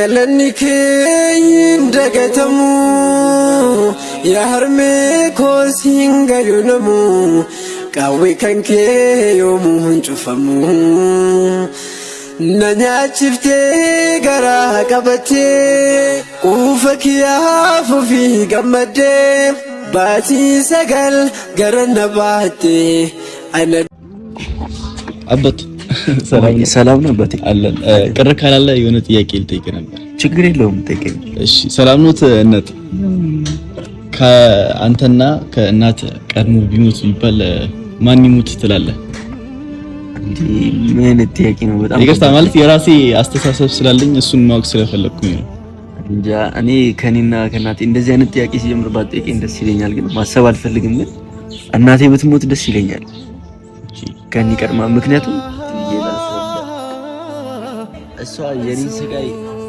لأني كين دقتمو يا هرمي كوسين قيونمو قوي كان كي يومو هنشوفمو نانيا شفتي قرا قبتي قوفك يا فوفي قمدي باتي سقل قرن باتي أنا أبط ሰላም ነው በቴ አለን ቅር ካላለ የሆነ ጥያቄ ልጠይቅ ነበር። ችግር የለውም ጠይቀኝ። እሺ ሰላም ነው እናት ከአንተና ከእናት ቀድሞ ቢሞት ቢባል ማን ይሞት ትላለህ? እንዴ ምን አይነት ጥያቄ ነው? በጣም ይቅርታ ማለት የራሴ አስተሳሰብ ስላለኝ እሱን ማወቅ ስለፈለኩኝ ነው። እንጃ እኔ ከኔና ከእናቴ እንደዚህ አይነት ጥያቄ ሲጀምር ባጠይቀኝ ደስ ይለኛል፣ ግን ማሰብ አልፈልግም። ግን እናቴ ብትሞት ደስ ይለኛል ከኔ ቀድማ፣ ምክንያቱም እሷ የኔን ስቃይ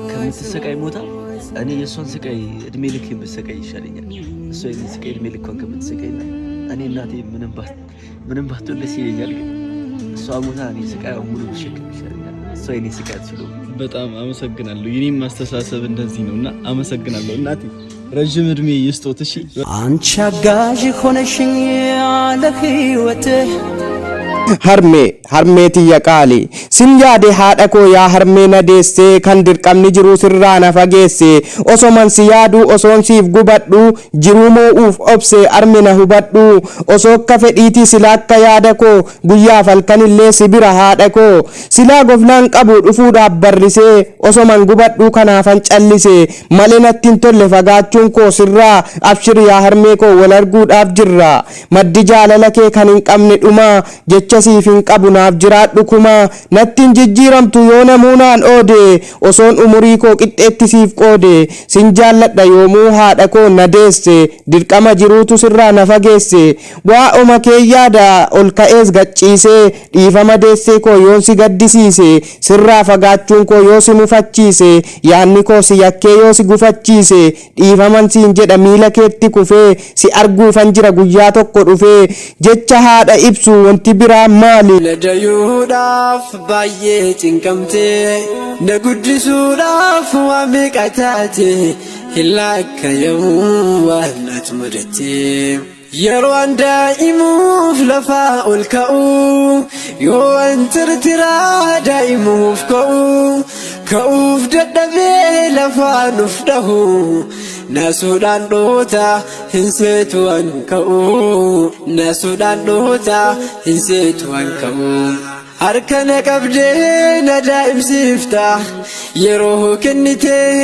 ከምትሰቃይ ሞታ እኔ የሷን ስቃይ እድሜ ልክ ብሰቃይ ይሻለኛል። እሷ የኔን ስቃይ እድሜ ልኳን ከምትሰቃይና እኔ እናቴ ምንም ባትሆን ደስ ይለኛል፣ ግን እሷ ሞታ እኔ ስቃይ ሙሉ ብሸክም ይሻለኛል። እሷ የኔን ስቃይ አትችልም። በጣም አመሰግናለሁ። የኔም አስተሳሰብ እንደዚህ ነውና አመሰግናለሁ። እናቴ ረጅም እድሜ ይስጦት። እሺ አንቺ አጋዥ ሆነሽኝ ለህይወቴ harmeeti yaqaali sin yaade haadha koo yaa harmee na deesse kan dirqamni jiru sirraa na fageesse osoman si yaadu osoon siif gubadhu jiruu moo'uuf obse armi na hubadhu osoo akka fedhiiti sila akka yaada koo guyyaaf halkanillee si bira haadha koo silaa gofnaan qabu dhufuudhaaf barrisee osoman gubadhu kanaafan callise malee natti hin tolle fagaachuun koo sirraa abshir yaa harmee koo wal arguudhaaf jirra maddi jaalala kee kan hin qabne dhuma jecha siifin qabu naaf jiraadhu kuma nattiin jijjiiramtu yoo namuunaan oode osoon umurii koo qixxeetti siif qoode sin jaalladha yoomuu haadha koo na deesse dirqama jiruutu sirraa na fageesse waa'uma kee yaada ol ka'ees gacciisee dhiifama deessee koo yoon si gaddisiise sirraa fagaachuun koo yoo si mufachiise yaanni koo si yakkee yoo si gufachiise dhiifaman siin jedha miila keetti kufee si arguufan jira guyyaa tokko dhufee jecha haadha ibsu wanti biraa maali ladayuudhaaf baay'ee cinqamtee na guddisuudhaaf waa meeqa taate hin laakkaa'amu waan ati mudatte yeroo an daa'imuuf lafaa ol ka'u yoo an tirtiraa daa'imuuf ka'uuf dadhabee lafaa nuuf dhahu nasuudhaan dhoota hin seetu an ka'u nasuudhaan dhoota hin seetu an ka'u harka na qabdee na daa'imsiifta yeroo kennitee